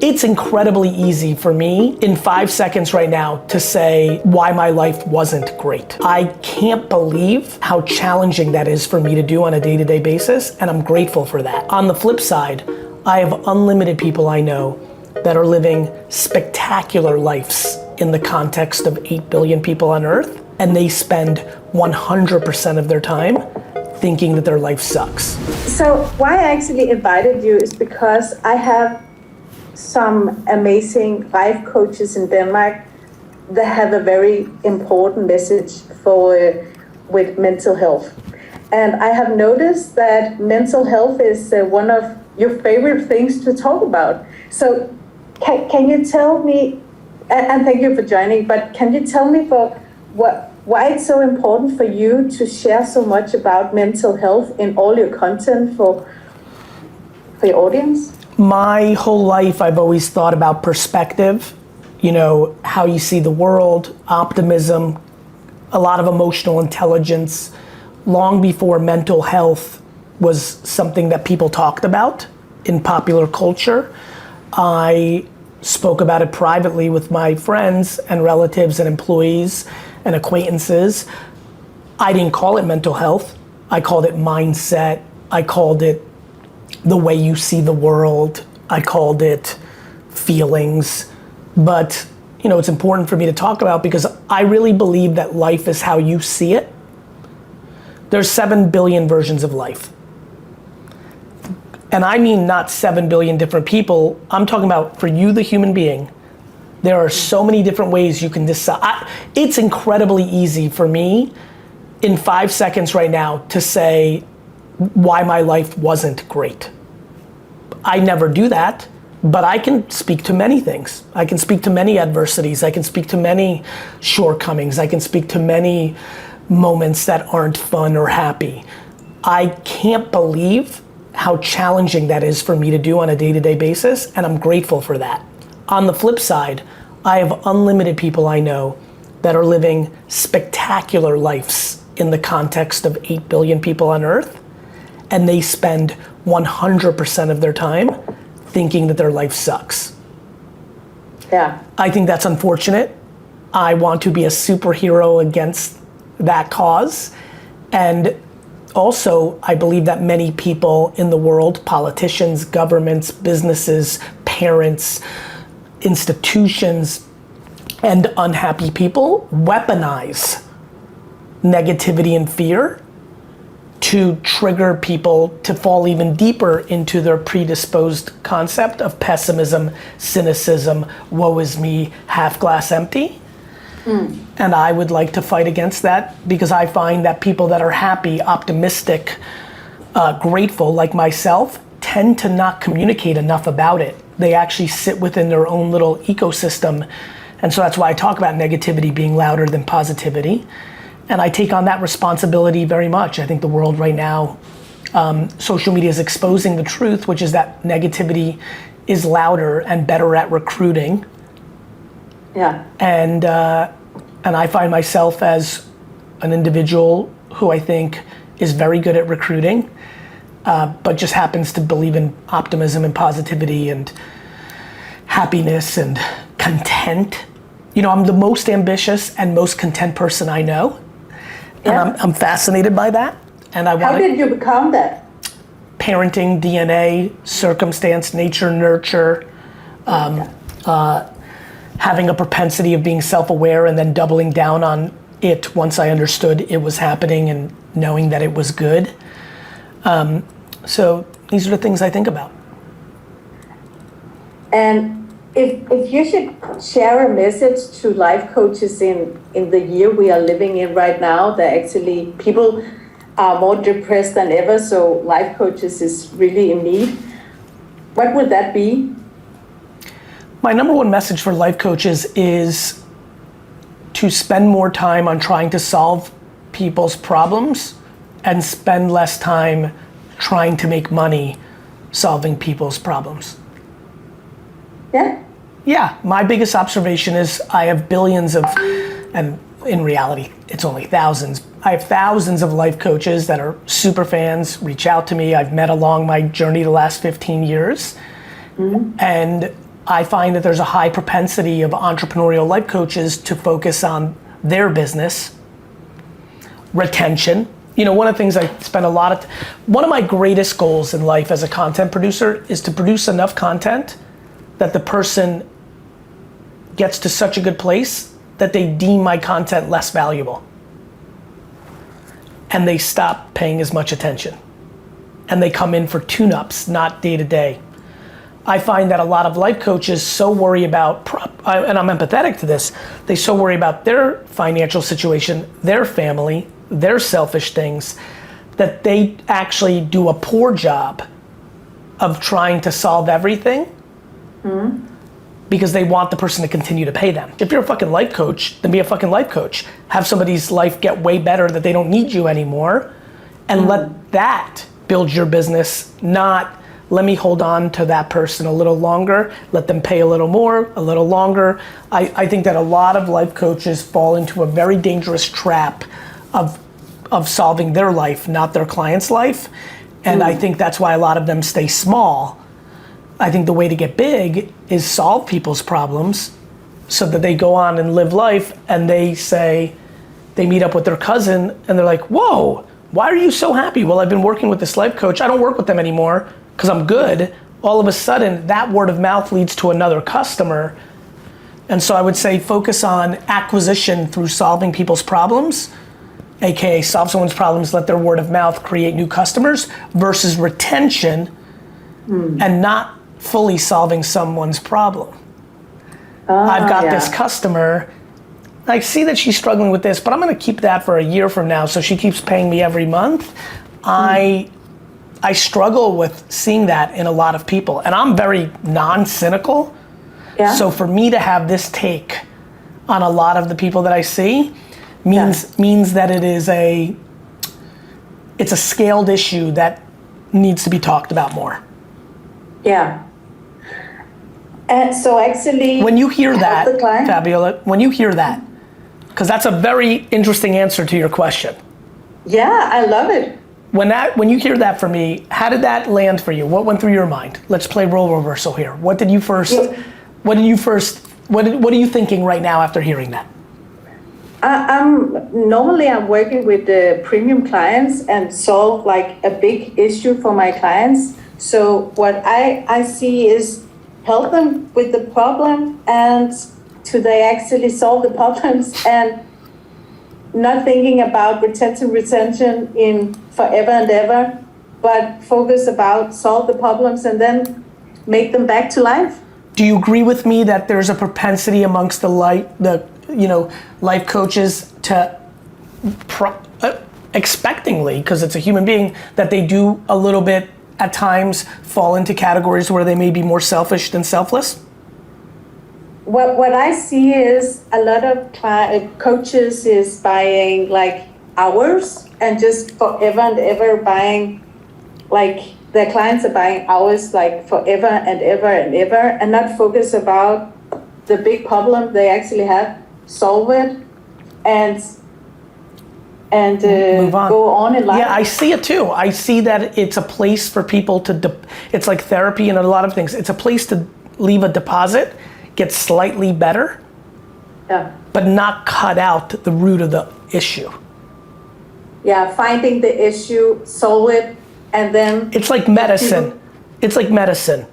It's incredibly easy for me in 5 seconds right now to say why my life wasn't great. I can't believe how challenging that is for me to do on a day-to-day basis, and I'm grateful for that. On the flip side, I have unlimited people I know that are living spectacular lives in the context of 8 billion people on Earth, and they spend 100% of their time thinking that their life sucks. So why I actually invited you is because I have some amazing life coaches in Denmark that have a very important message for with mental health. And I have noticed that mental health is one of your favorite things to talk about. So can you tell me, and thank you for joining, but can you tell me why it's so important for you to share so much about mental health in all your content for your audience? My whole life, I've always thought about perspective, how you see the world, optimism, a lot of emotional intelligence. Long before mental health was something that people talked about in popular culture, I spoke about it privately with my friends and relatives and employees and acquaintances. I didn't call it mental health. I called it mindset. I called it the way you see the world. I called it feelings. But, it's important for me to talk about because I really believe that life is how you see it. There's 7 billion versions of life. And I mean not 7 billion different people. I'm talking about for you, the human being. There are so many different ways you can decide. It's incredibly easy for me in 5 seconds right now to say why my life wasn't great. I never do that, but I can speak to many things. I can speak to many adversities. I can speak to many shortcomings. I can speak to many moments that aren't fun or happy. I can't believe how challenging that is for me to do on a day-to-day basis, and I'm grateful for that. On the flip side, I have unlimited people I know that are living spectacular lives in the context of 8 billion people on Earth, and they spend 100% of their time thinking that their life sucks. Yeah. I think that's unfortunate. I want to be a superhero against that cause. And also, I believe that many people in the world, politicians, governments, businesses, parents, institutions, and unhappy people weaponize negativity and fear to trigger people to fall even deeper into their predisposed concept of pessimism, cynicism, woe is me, half glass empty. And I would like to fight against that because I find that people that are happy, optimistic, grateful like myself tend to not communicate enough about it. They actually sit within their own little ecosystem. And so that's why I talk about negativity being louder than positivity. And I take on that responsibility very much. I think the world right now, social media is exposing the truth, which is that negativity is louder and better at recruiting. Yeah. And I find myself as an individual who I think is very good at recruiting, but just happens to believe in optimism and positivity and happiness and content. I'm the most ambitious and most content person I know. And I'm fascinated by that. And How did you become that? Parenting, DNA, circumstance, nature, nurture, having a propensity of being self-aware and then doubling down on it once I understood it was happening and knowing that it was good. So these are the things I think about. And if you should share a message to life coaches in the year we are living in right now, that actually people are more depressed than ever, so life coaches is really in need, what would that be? My number one message for life coaches is to spend more time on trying to solve people's problems and spend less time trying to make money solving people's problems. Yeah? Yeah, my biggest observation is I have billions of, and in reality, it's only thousands. I have thousands of life coaches that are super fans, reach out to me. I've met along my journey the last 15 years. Mm-hmm. And I find that there's a high propensity of entrepreneurial life coaches to focus on their business, retention. You know, one of the things I spend a lot of, one of my greatest goals in life as a content producer is to produce enough content that the person gets to such a good place that they deem my content less valuable. And they stop paying as much attention. And they come in for tune-ups, not day to day. I find that a lot of life coaches so worry about, and I'm empathetic to this, they so worry about their financial situation, their family, their selfish things, that they actually do a poor job of trying to solve everything because they want the person to continue to pay them. If you're a fucking life coach, then be a fucking life coach. Have somebody's life get way better that they don't need you anymore, and let that build your business, not let me hold on to that person a little longer, let them pay a little more, a little longer. I think that a lot of life coaches fall into a very dangerous trap of solving their life, not their client's life. And I think that's why a lot of them stay small. I think the way to get big is solve people's problems so that they go on and live life, and they say, they meet up with their cousin and they're like, whoa, why are you so happy? Well, I've been working with this life coach. I don't work with them anymore because I'm good. All of a sudden, that word of mouth leads to another customer. And so I would say focus on acquisition through solving people's problems, AKA solve someone's problems, let their word of mouth create new customers, versus retention and not fully solving someone's problem. I've got this customer, I see that she's struggling with this, but I'm gonna keep that for a year from now, so she keeps paying me every month. I struggle with seeing that in a lot of people, and I'm very non-cynical. So for me to have this take on a lot of the people that I see means that it's a scaled issue that needs to be talked about more. Yeah. And so actually, when you hear that, Fabiola, when you hear that, because that's a very interesting answer to your question. Yeah, I love it. When you hear that from me, how did that land for you? What went through your mind? Let's play role reversal here. What are you thinking right now after hearing that? Normally I'm working with the premium clients and solve like a big issue for my clients. So what I see is help them with the problem, and do they actually solve the problems, and not thinking about retention in forever and ever, but focus about solve the problems and then make them back to life. Do you agree with me that there's a propensity amongst the life coaches to expectingly, because it's a human being, that they do a little bit at times fall into categories where they may be more selfish than selfless? What I see is a lot of coaches is buying like hours and just forever and ever buying, like their clients are buying hours like forever and ever and ever, and not focus about the big problem they actually have, solve it, and move on. Go on in life. Yeah, I see it too. I see that it's a place for people to, it's like therapy and a lot of things. It's a place to leave a deposit, get slightly better, but not cut out the root of the issue. Yeah, finding the issue, solve it, and then... It's like medicine. It's like medicine.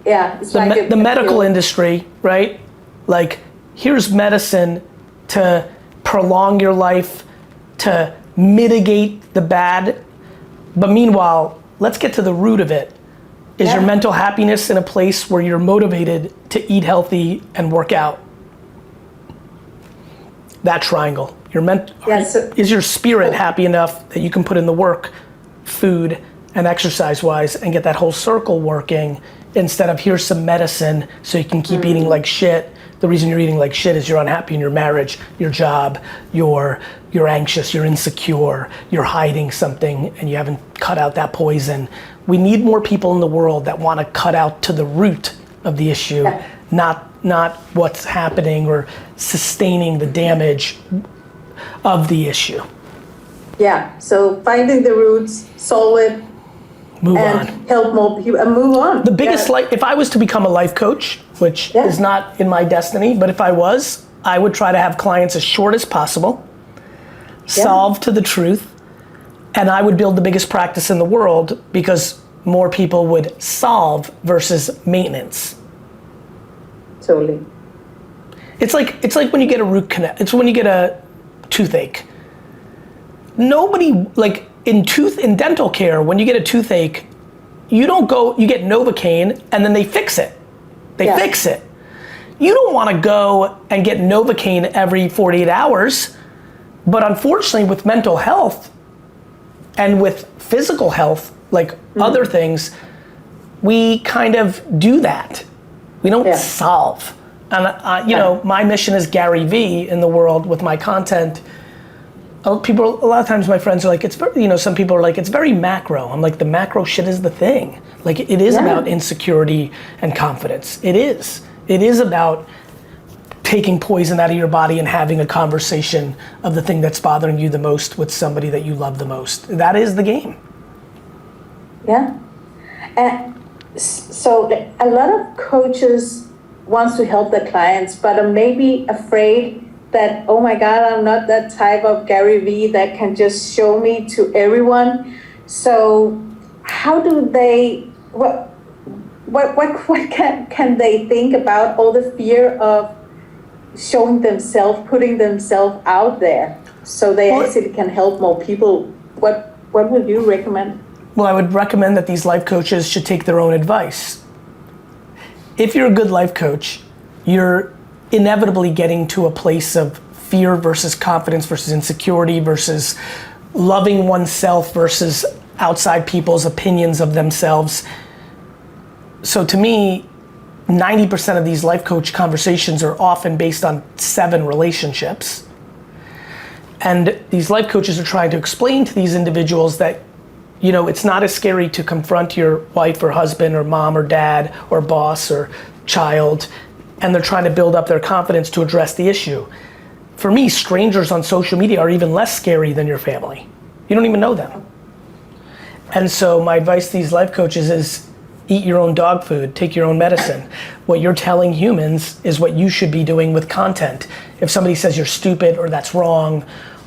Yeah, it's like the medical industry, right? Like, here's medicine to prolong your life, to mitigate the bad, but meanwhile, let's get to the root of it. Is your mental happiness in a place where you're motivated to eat healthy and work out? That triangle. Is your spirit happy enough that you can put in the work, food and exercise-wise, and get that whole circle working, instead of here's some medicine so you can keep eating like shit. The reason you're eating like shit is you're unhappy in your marriage, your job, you're anxious, you're insecure, you're hiding something, and you haven't cut out that poison. We need more people in the world that want to cut out to the root of the issue, not what's happening or sustaining the damage of the issue. Yeah, so finding the roots, solve it, Move and on. help more people and move on. The biggest life, if I was to become a life coach, which is not in my destiny, but if I was, I would try to have clients as short as possible, solve to the truth, and I would build the biggest practice in the world because more people would solve versus maintenance. Totally. It's like when you get a root canal, it's when you get a toothache. Nobody, like in dental care, when you get a toothache, you don't go, you get Novocaine and then they fix it. They fix it. You don't want to go and get Novocaine every 48 hours, but unfortunately with mental health and with physical health, like other things, we kind of do that. We don't solve. And you know, my mission is Gary V in the world with my content. People, a lot of times my friends are like, it's very, you know, some people are like, it's very macro. I'm like, the macro shit is the thing. Like it is about insecurity and confidence. It is. It is about taking poison out of your body and having a conversation of the thing that's bothering you the most with somebody that you love the most. That is the game. Yeah. And so a lot of coaches wants to help their clients, but are maybe afraid that, oh my God, I'm not that type of Gary V that can just show me to everyone. So how do they, what can they think about all the fear of showing themselves, putting themselves out there so they actually can help more people? What would you recommend? Well, I would recommend that these life coaches should take their own advice. If you're a good life coach, you're inevitably getting to a place of fear versus confidence versus insecurity versus loving oneself versus outside people's opinions of themselves. So to me, 90% of these life coach conversations are often based on 7 relationships. And these life coaches are trying to explain to these individuals that, you know, it's not as scary to confront your wife or husband or mom or dad or boss or child, and they're trying to build up their confidence to address the issue. For me, strangers on social media are even less scary than your family. You don't even know them. And so my advice to these life coaches is eat your own dog food, take your own medicine. What you're telling humans is what you should be doing with content. If somebody says you're stupid or that's wrong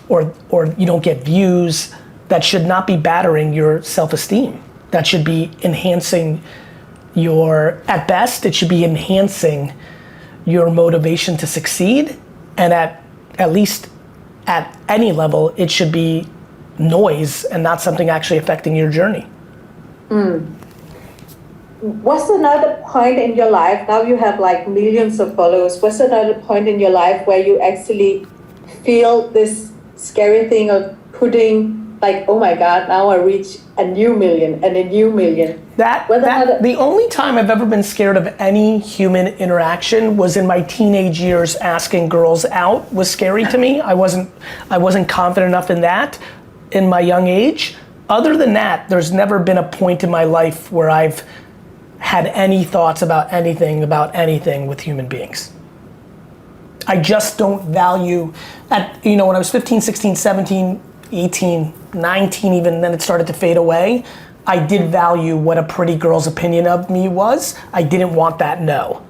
or you don't get views, that should not be battering your self-esteem. That should be enhancing at best, it should be enhancing your motivation to succeed, and at least at any level, it should be noise and not something actually affecting your journey. Was there another point in your life, now you have like millions of followers, was there another point in your life where you actually feel this scary thing of putting like, oh my God, now I reach a new million and a new million? The only time I've ever been scared of any human interaction was in my teenage years. Asking girls out was scary to me. I wasn't confident enough in that in my young age. Other than that, there's never been a point in my life where I've had any thoughts about anything with human beings. I just don't value, when I was 15, 16, 17, 18, 19 even, then it started to fade away. I did value what a pretty girl's opinion of me was. I didn't want that no.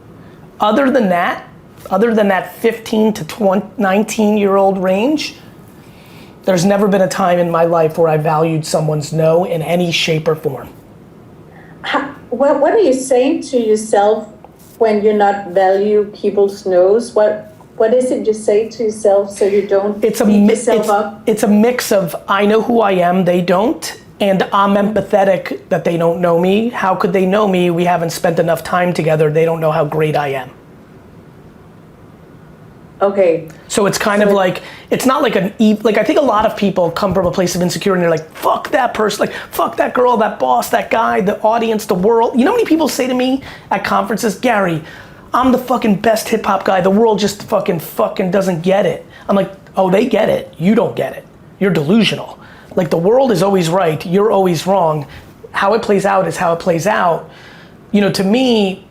Other than that 15 to 19-year-old range, there's never been a time in my life where I valued someone's no in any shape or form. What are you saying to yourself when you not value people's no's? What is it you say to yourself so you don't beat yourself up? It's a mix of I know who I am, they don't, and I'm empathetic that they don't know me. How could they know me? We haven't spent enough time together. They don't know how great I am. Okay. So it's kind of like, it's not like like I think a lot of people come from a place of insecurity and they're like, fuck that person, like fuck that girl, that boss, that guy, the audience, the world. You know how many people say to me at conferences, Gary, I'm the fucking best hip hop guy. The world just fucking doesn't get it. I'm like, oh, they get it. You don't get it. You're delusional. Like the world is always right. You're always wrong. How it plays out is how it plays out. You know, to me,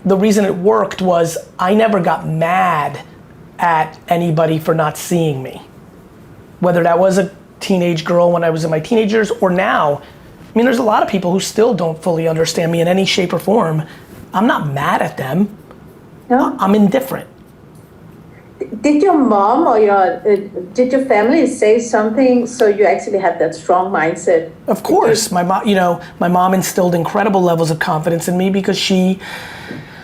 the reason it worked was I never got mad at anybody for not seeing me. Whether that was a teenage girl when I was in my teenage years or now, I mean, there's a lot of people who still don't fully understand me in any shape or form. I'm not mad at them. No? I'm indifferent. Did your mom or did your family say something so you actually have that strong mindset? Of course, my mom instilled incredible levels of confidence in me because she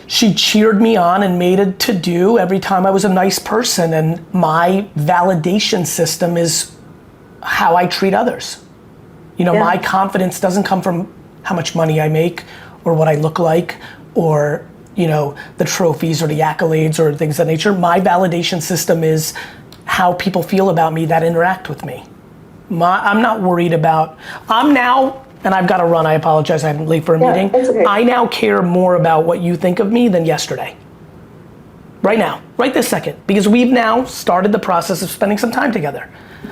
cheered me on and made it to do every time I was a nice person, and my validation system is how I treat others. My confidence doesn't come from how much money I make or what I look like or the trophies or the accolades or things of that nature. My validation system is how people feel about me that interact with me. I'm not worried about, and I've got to run, I apologize, I'm late for a meeting. It's okay. I now care more about what you think of me than yesterday. Right now, right this second, because we've now started the process of spending some time together.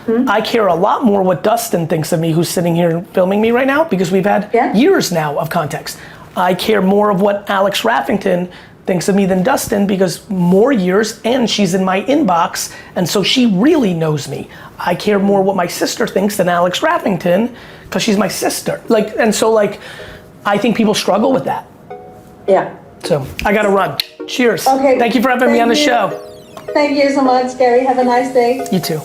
Mm-hmm. I care a lot more what Dustin thinks of me, who's sitting here filming me right now, because we've had years now of context. I care more of what Alex Raffington thinks of me than Dustin, because more years, and she's in my inbox, and so she really knows me. I care more what my sister thinks than Alex Raffington, because she's my sister. I think people struggle with that. Yeah. So I gotta run. Cheers. Okay. Thank you for having me on the show. Thank you so much, Gary. Have a nice day. You too.